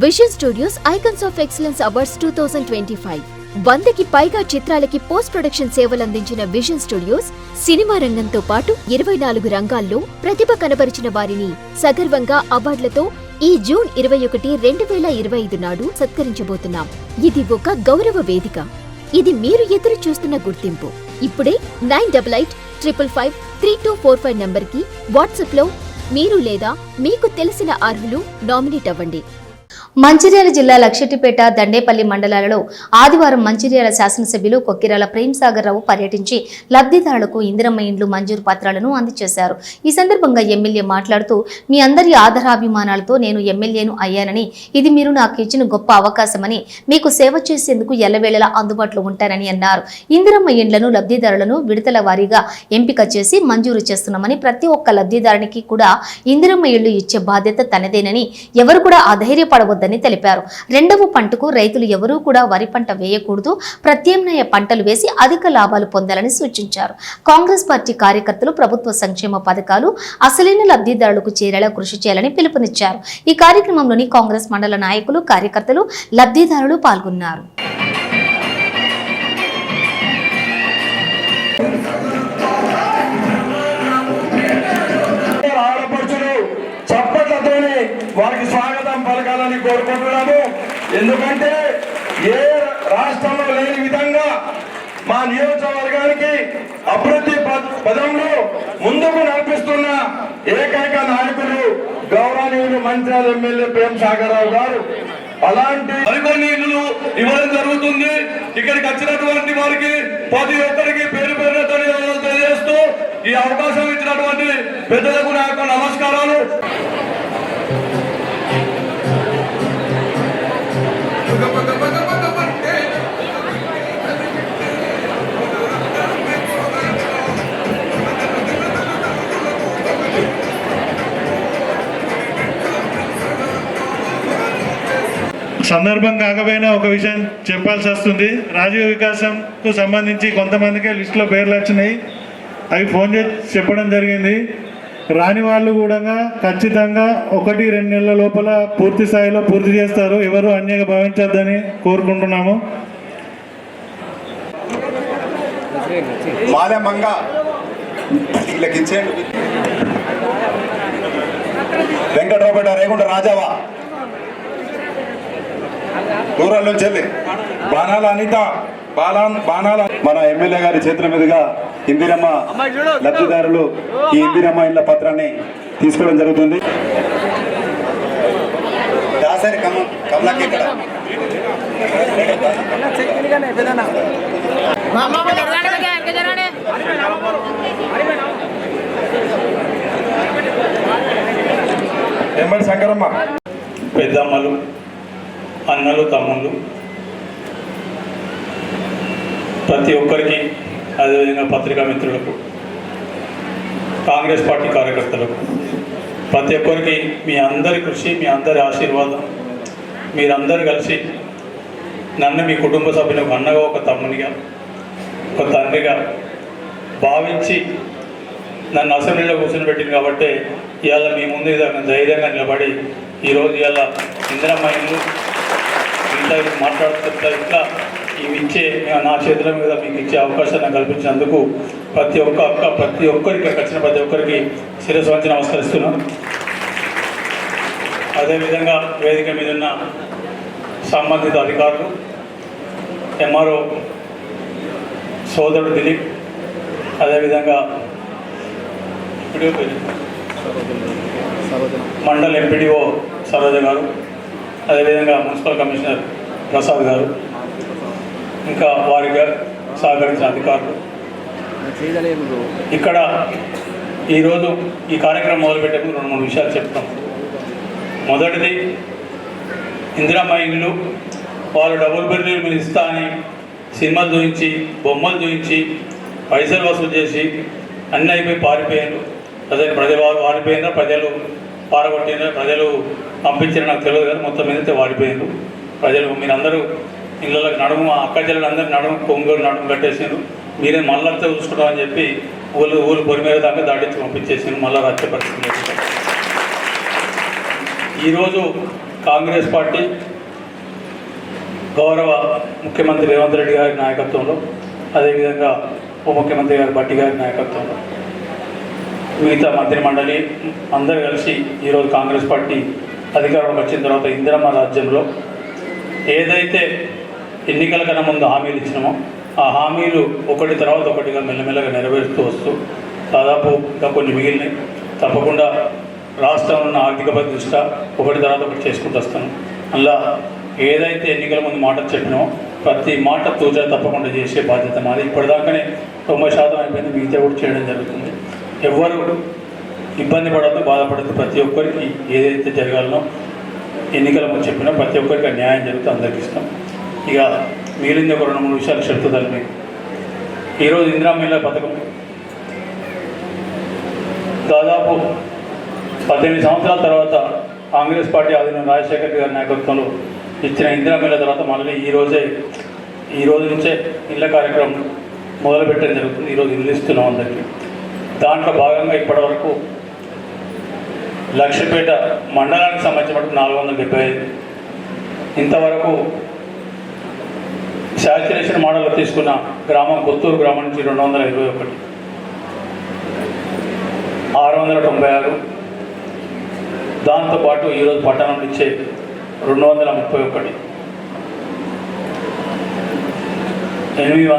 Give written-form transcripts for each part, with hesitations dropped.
Vision Studios Icons of Excellence Awards 2025 100కి పైగా చిత్రాలకి పోస్ట్ ప్రొడక్షన్ సేవలందించిన విజన్ స్టూడియోస్ సినిమా రంగంతో పాటు 24 రంగాల్లో ప్రతిభ కనబరిచిన వారిని సగర్వంగా అవార్డులతో ఈ జూన్ 21, 2025 నాడు సత్కరించబోతున్నాం. ఇది ఒక గౌరవ వేదిక. ఇది మీరు ఎదురు చూస్తున్న గుర్తింపు. ఇప్పుడే 9855553245 నంబర్కి వాట్సాప్లో మీరు లేదా మీకు తెలిసిన అర్హులు నామినేట్ అవ్వండి. మంచిర్యాల జిల్లా లక్షెట్టిపేట, దండేపల్లి మండలాలలో ఆదివారం మంచిర్యాల శాసనసభ్యులు కొక్కిరాల ప్రేమ్సాగర్ రావు పర్యటించి లబ్ధిదారులకు ఇందిరమ్మ ఇండ్లు మంజూరు పత్రాలను అందజేశారు. ఈ సందర్భంగా ఎమ్మెల్యే మాట్లాడుతూ, మీ అందరి ఆదరాభిమానాలతో నేను ఎమ్మెల్యేను అయ్యానని, ఇది మీరు నాకు ఇచ్చిన గొప్ప అవకాశమని, మీకు సేవ చేసేందుకు ఎల్లవేళలా అందుబాటులో ఉంటానని అన్నారు. ఇందిరమ్మ ఇండ్లను లబ్ధిదారులను విడతల వారీగా ఎంపిక చేసి మంజూరు చేస్తున్నామని, ప్రతి ఒక్క లబ్ధిదారునికి కూడా ఇందిరమ్మ ఇళ్లు ఇచ్చే బాధ్యత తనదేనని, ఎవరు కూడా అధైర్యపడవద్దని తెలిపారు. రెండవ పంటకు రైతులు ఎవరూ కూడా వరి పంట వేయకూడదు, ప్రత్యామ్నాయ పంటలు వేసి అధిక లాభాలు పొందాలని సూచించారు. కాంగ్రెస్ పార్టీ కార్యకర్తలు ప్రభుత్వ సంక్షేమ పథకాలు అసలైన లబ్ధిదారులకు చేరేలా కృషి చేయాలని పిలుపునిచ్చారు. ఈ కార్యక్రమంలోని కాంగ్రెస్ మండల నాయకులు, కార్యకర్తలు, లబ్ధిదారులు పాల్గొన్నారు. వారికి స్వాగతం పలకాలని కోరుకుంటున్నాము. ఎందుకంటే ఏ రాష్ట్రంలో లేని విధంగా మా నియోజకవర్గానికి అభివృద్ధి పదంలో ముందుకు నడిపిస్తున్న ఏకైక నాయకులు గౌరవనీయులు మంచిర్యాల ఎమ్మెల్యే ప్రేమ్సాగర్ రావు గారు. అలాంటి మరికొన్ని ఇళ్ళు ఇవ్వడం జరుగుతుంది. ఇక్కడికి వచ్చినటువంటి వారికి ప్రతి ఒక్కరికి పేరు పేరుతో తెలియజేస్తూ ఈ అవకాశం ఇచ్చినటువంటి పెద్దలకు నా యొక్క నమస్కారాలు. సందర్భం కాకపోయినా ఒక విషయం చెప్పాల్సి వస్తుంది. రాజీవ్ వికాసంకు సంబంధించి కొంతమందికి లిస్టులో పేర్లు వచ్చినాయి. అవి ఫోన్ చేసి చెప్పడం జరిగింది. రాని వాళ్ళు కూడా ఖచ్చితంగా 1-2 నెలల లోపల పూర్తి స్థాయిలో పూర్తి చేస్తారు. ఎవరు అన్యాయంగా భావించద్దని కోరుకుంటున్నాము. వెంకటరావుపేట, రేగుంట, రాజావా, దూరం నుంచి వెళ్ళి బాణాల అనిత, బాణాల మన ఎమ్మెల్యే గారి చేతుల మీదుగా ఇందిరమ్మ లబ్ధిదారులు ఈ ఇందిరమ్మ ఇళ్ల పత్రాన్ని తీసుకోవడం జరుగుతుంది. దాసరి కమలాకి ఇక్కడ ఎంబడి శంకరమ్మ, పెద్దమ్మలు, అన్నలు, తమ్ముళ్ళు, ప్రతి ఒక్కరికి, అదేవిధంగా పత్రికా మిత్రులకు, కాంగ్రెస్ పార్టీ కార్యకర్తలకు, ప్రతి ఒక్కరికి మీ అందరి కృషి, మీ అందరి ఆశీర్వాదం, మీరందరూ కలిసి నన్ను మీ కుటుంబ సభ్యులకు అన్నగా, ఒక తమ్మునిగా, ఒక తండ్రిగా భావించి నన్ను అసెంబ్లీలో కూర్చొని పెట్టింది. కాబట్టి ఇవాళ మీ ముందు ధైర్యంగా నిలబడి ఈరోజు ఇవాళ ఇందిరమ్మ ఇల్లు ఇంత మాట్లాడుతుంటే ఇట్లా ఇవి ఇచ్చే నా చేతుల మీద మీకు ఇచ్చే అవకాశాన్ని కల్పించినందుకు ప్రతి ఒక్కరికి వచ్చిన ప్రతి ఒక్కరికి శిరస్సు వంచి నమస్కరిస్తున్నాను. అదేవిధంగా వేదిక మీద ఉన్న సంబంధిత అధికారులు, ఎంఆర్ఓ సోదరుడు దిలీప్, అదేవిధంగా మండల్ ఎంపీడీఓ సరోజ గారు, అదేవిధంగా మున్సిపల్ కమిషనర్ ప్రసాద్ గారు, ఇంకా వారిగా సహకరించిన అధికారులు, ఇక్కడ ఈరోజు ఈ కార్యక్రమం మొదలుపెట్టే ముందు 2-3 విషయాలు చెప్తాం. మొదటిది, ఇందిరమ్మ ఇల్లు వాళ్ళు డబుల్ బెడ్రూమ్ మీరు ఇస్తా అని సినిమాలు చూపించి, బొమ్మలు చూపించి, పైసలు వసూలు చేసి అన్నీ అయిపోయి పారిపోయారు. అదే ప్రజలు వాడిపోయినా, ప్రజలు పారగొట్టిన, ప్రజలు పంపించిన నాకు తెలియదు కానీ మొత్తం మీదైతే వాడిపోయారు ప్రజలు. మీరందరూ ఇళ్ళకి నడుము, అక్క చెల్లెలు అందరూ నడుము కొంగోలు నడుము కట్టేసారు. మీరే మళ్ళంతా చూసుకుంటామని చెప్పి ఊళ్ళు పొరిమేర దాకా దాటించి పంపించేసారు. మళ్ళీ రచ్చ పరిస్థితి. ఈరోజు కాంగ్రెస్ పార్టీ గౌరవ ముఖ్యమంత్రి రేవంత్ రెడ్డి గారి నాయకత్వంలో, అదేవిధంగా ఉప ముఖ్యమంత్రి గారి భట్టి గారి నాయకత్వంలో, మిగతా మంత్రి మండలి అందరూ కలిసి ఈరోజు కాంగ్రెస్ పార్టీ అధికారంలోకి వచ్చిన తర్వాత ఇందిరమ్మ రాజ్యంలో ఏదైతే ఎన్నికల కన్నా ముందు హామీలు ఇచ్చినామో ఆ హామీలు ఒకటి తర్వాత ఒకటిగా మెల్లమెల్లగా నెరవేరుస్తూ వస్తూ దాదాపు ఇంకా కొన్ని మిగిలినాయి. తప్పకుండా రాష్ట్రంలో ఉన్న ఆర్థిక దృష్ట్యా ఒకటి తర్వాత ఒకటి చేసుకుంటూ వస్తాను. అలా ఏదైతే ఎన్నికల ముందు మాట చెప్పినామో ప్రతి మాట తూచా తప్పకుండా చేసే బాధ్యత మాది. ఇప్పటిదాకానే 90% అయిపోయింది, మిగతా కూడా చేయడం జరుగుతుంది. ఎవరు ఇబ్బంది పడద్దు, బాధపడద్దు. ప్రతి ఒక్కరికి ఏదైతే జరగాలనో ఎన్నికల ముందు చెప్పినా ప్రతి ఒక్కరికి న్యాయం జరుగుతూ అందరికి ఇస్తాం. ఇక మిగిలింది ఒక 2-3 విషయాలు చెప్తుందని మీకు. ఈరోజు ఇందిరమ్మ ఇళ్ళ పథకం దాదాపు 18 సంవత్సరాల తర్వాత కాంగ్రెస్ పార్టీ ఆధీనంలో రాజశేఖర్ గారి నాయకత్వంలో ఇచ్చిన ఇందిరమ్మ ఇళ్ళ తర్వాత మళ్ళీ ఈ రోజు నుంచే ఇళ్ళ కార్యక్రమం మొదలుపెట్టడం జరుగుతుంది. ఈరోజు ఇల్లు ఇస్తున్నాం అందరికీ. దాంట్లో భాగంగా ఇప్పటివరకు లక్షపేట మండలానికి సంబంధించిన 475, ఇంతవరకు శాచురేషన్ మోడల్లో తీసుకున్న గ్రామం కొత్తూరు గ్రామం నుంచి 221, 696, దాంతోపాటు ఈరోజు పట్టణం ఇచ్చే 231, 800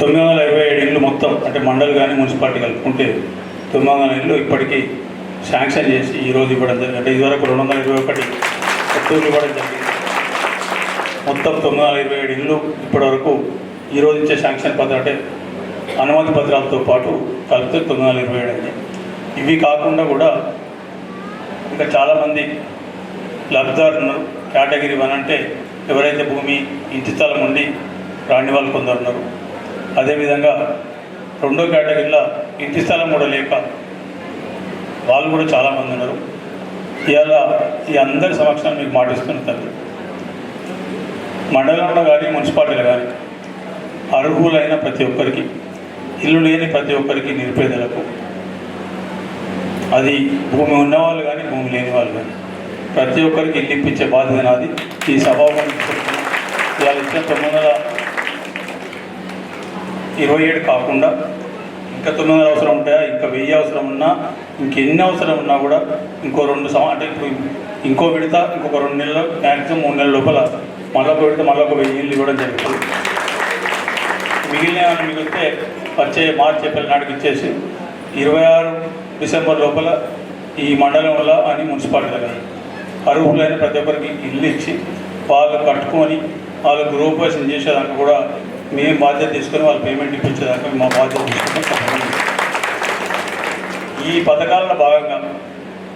927 ఇళ్ళు మొత్తం, అంటే మండలి కానీ మున్సిపాలిటీ కలుపుకుంటే 900 ఇళ్ళు ఇప్పటికీ శాంక్షన్ చేసి ఈరోజు ఇవ్వడం జరిగింది. అంటే ఇదివరకు 221 కొత్తూరు ఇవ్వడం జరిగింది. మొత్తం 927 ఇళ్ళు ఇప్పటివరకు ఈరోజు ఇచ్చే శాంక్షన్ పత్రం, అంటే అనుమతి పత్రాలతో పాటు కలిపితే 927 అయింది. ఇవి కాకుండా కూడా ఇంకా చాలామంది లబ్ధిదారులు ఉన్నారు. కేటగిరీ 1 అంటే ఎవరైతే భూమి ఇంటి స్థలం ఉండి రాని వాళ్ళు కొందరు ఉన్నారు. అదేవిధంగా 2వ కేటగిరీలో ఇంటి స్థలం కూడా లేక వాళ్ళు కూడా చాలామంది ఉన్నారు. ఇవాళ ఈ అందరి సమక్షంలో మీకు మాటిస్తున్న తండ్రి, మండలంలో కానీ మున్సిపాలిటీలో కానీ అర్హులైన ప్రతి ఒక్కరికి, ఇల్లు లేని ప్రతి ఒక్కరికి, నిరుపేదలకు, అది భూమి ఉన్నవాళ్ళు కానీ భూమి లేని వాళ్ళు కానీ ప్రతి ఒక్కరికి ఇల్లు ఇప్పించే బాధ్యత నాది. ఈ సభాభవనం ఇవాళ ఇచ్చిన 927 కాకుండా ఇంకా 900 అవసరం ఉంటాయా, ఇంకా 1000 అవసరం ఉన్నా, ఇంకెన్ని అవసరం ఉన్నా కూడా ఇంకో 2 అంటే ఇప్పుడు ఇంకో విడత ఇంకొక 2 నెలలు, మ్యాక్సిమం 3 నెలల లోపల మళ్ళీ ఒక విడత మళ్ళీ ఒక 1000 ఇళ్ళు ఇవ్వడం జరుగుతుంది. మిగిలిన మిగిలితే వచ్చే మార్చి ఏప్రిల్ నాటికి ఇచ్చేసి 26 డిసెంబర్ లోపల ఈ మండలంలో అని మున్సిపాలిటీలో కానీ అర్హులైన ప్రతి ఒక్కరికి ఇల్లు ఇచ్చి వాళ్ళు కట్టుకొని వాళ్ళు గృహోపవేశం చేసేదాకా కూడా మేము బాధ్యత తీసుకొని వాళ్ళు పేమెంట్ ఇప్పించేదాకా మా బాధ్యత తీసుకుంటాం. ఈ పథకాలలో భాగంగా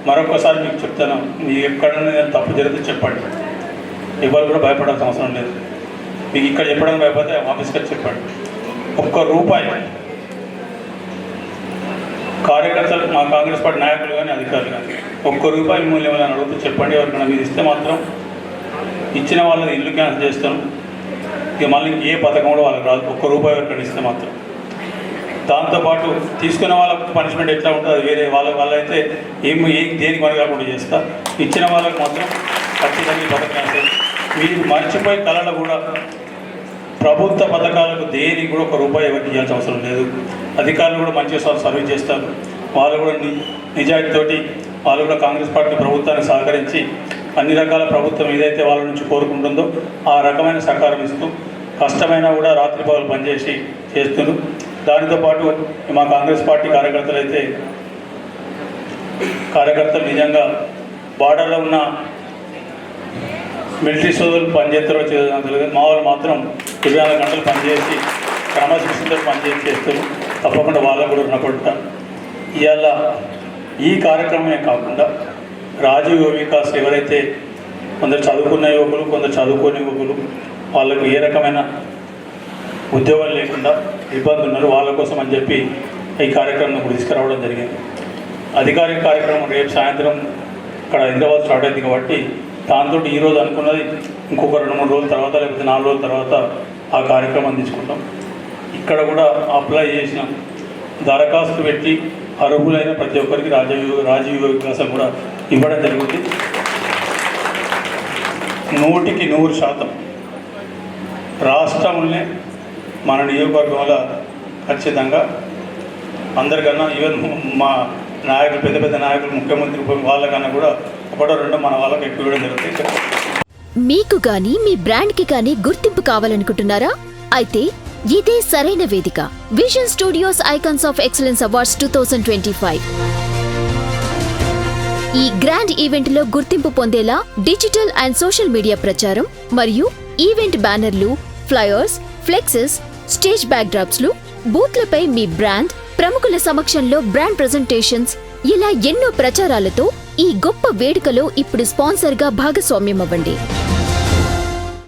మరొకసారి మీకు చెప్తాను, మీకు ఎక్కడైనా నేను తప్పు జరిగితే చెప్పండి. ఎవరు కూడా భయపడాల్సిన అవసరం లేదు. మీకు ఇక్కడ చెప్పడానికి భయపడితే ఆఫీస్కి చెప్పండి. ₹1 కార్యకర్తలు, మా కాంగ్రెస్ పార్టీ నాయకులు కానీ అధికారులు కానీ ₹1 మిమ్మల్ని ఏమైనా అడుగుతూ చెప్పండి. ఎవరికైనా మీరు ఇస్తే మాత్రం ఇచ్చిన వాళ్ళని ఇల్లు క్యాన్సిల్ చేస్తాను. ఇక మళ్ళీ ఏ పథకం కూడా వాళ్ళకి రాదు. ₹1 ఎవరికైనా ఇస్తే మాత్రం. దాంతోపాటు తీసుకున్న వాళ్ళకు పనిష్మెంట్ ఎట్లా ఉంటుంది అది వేరే. వాళ్ళైతే దేనికి పని కాకుండా చేస్తా. ఇచ్చిన వాళ్ళకు మాత్రం ఖచ్చితంగా ఈ పథకం క్యాన్సిల్. మీరు మర్చిపోయి కళలో కూడా ప్రభుత్వ పథకాలకు దేనికి కూడా ₹1 ఎవరికి ఇవ్వాల్సిన అవసరం లేదు. అధికారులు కూడా మంచిగా సర్వీస్ చేస్తారు. వాళ్ళు కూడా నిజాయితీతోటి వాళ్ళు కూడా కాంగ్రెస్ పార్టీ ప్రభుత్వానికి సహకరించి అన్ని రకాల ప్రభుత్వం ఏదైతే వాళ్ళ నుంచి కోరుకుంటుందో ఆ రకమైన సహకారం ఇస్తూ కష్టమైనా కూడా రాత్రి పగలు పనిచేసి చేస్తున్నారు. దానితో పాటు మా కాంగ్రెస్ పార్టీ కార్యకర్తలు నిజంగా బార్డర్లో ఉన్న మిలిటరీ సోదరులు పనిచేస్తారో తెలియదు. మా వాళ్ళు మాత్రం 24 గంటలు పనిచేసి క్రమశిక్షణతో చేస్తారు. తప్పకుండా వాళ్ళకు కూడా రుణపడతాం. ఇవాళ ఈ కార్యక్రమమే కాకుండా రాజీవ్ వికాస్ ఎవరైతే కొందరు చదువుకున్న యువకులు, కొందరు చదువుకోని యువకులు, వాళ్ళకు ఏ రకమైన ఉద్యోగాలు లేకుండా ఇబ్బంది ఉన్నారు, వాళ్ళ కోసం అని చెప్పి ఈ కార్యక్రమం తీసుకురావడం జరిగింది. అధికారిక కార్యక్రమం రేపు సాయంత్రం ఇక్కడ హైదరాబాద్ స్టార్ట్ అయింది కాబట్టి దాంతో ఈరోజు అనుకున్నది ఇంకొక 2-3 రోజుల తర్వాత లేకపోతే 4 రోజుల తర్వాత ఆ కార్యక్రమం తీసుకుంటాం. ఇక్కడ కూడా అప్లై చేసినాం. దరఖాస్తు పెట్టి అర్హులైన ప్రతి ఒక్కరికి రాజీవ్ వికాసం కూడా ఇవ్వడం జరుగుతుంది. 100% రాష్ట్రంలోనే మన నియోజకవర్గంలో ఖచ్చితంగా అందరికన్నా ఈవెన్ మా నాయకులు పెద్ద నాయకులు ముఖ్యమంత్రి వాళ్ళకన్నా కూడా ఒకటో రెండో మన వాళ్ళకి ఎక్కువ ఇవ్వడం జరుగుతుంది. మీకు గాని మీ బ్రాండ్ కి గాని గుర్తింపు కావాలనుకుంటున్నారా? అయితే ఇదే సరైన వేదిక. Vision Studios Icons of Excellence Awards 2025. ఈ గ్రాండ్ ఈవెంట్ లో గుర్తింపు పొందేలా డిజిటల్ అండ్ సోషల్ మీడియా ప్రచారం మరియు ఈవెంట్ బ్యానర్లు, ఫ్లైయర్స్, ఫ్లెక్సెస్, స్టేజ్ బ్యాక్డ్రాప్స్ లు, బూత్లపై మీ బ్రాండ్, ప్రముఖుల సమక్షంలో బ్రాండ్ ప్రెజెంటేషన్స్, ఇలా ఎన్నో ప్రచారాలతో ఈ గొప్ప వేడుకలో ఇప్పుడు స్పాన్సర్గా భాగస్వామ్యం అవ్వండి.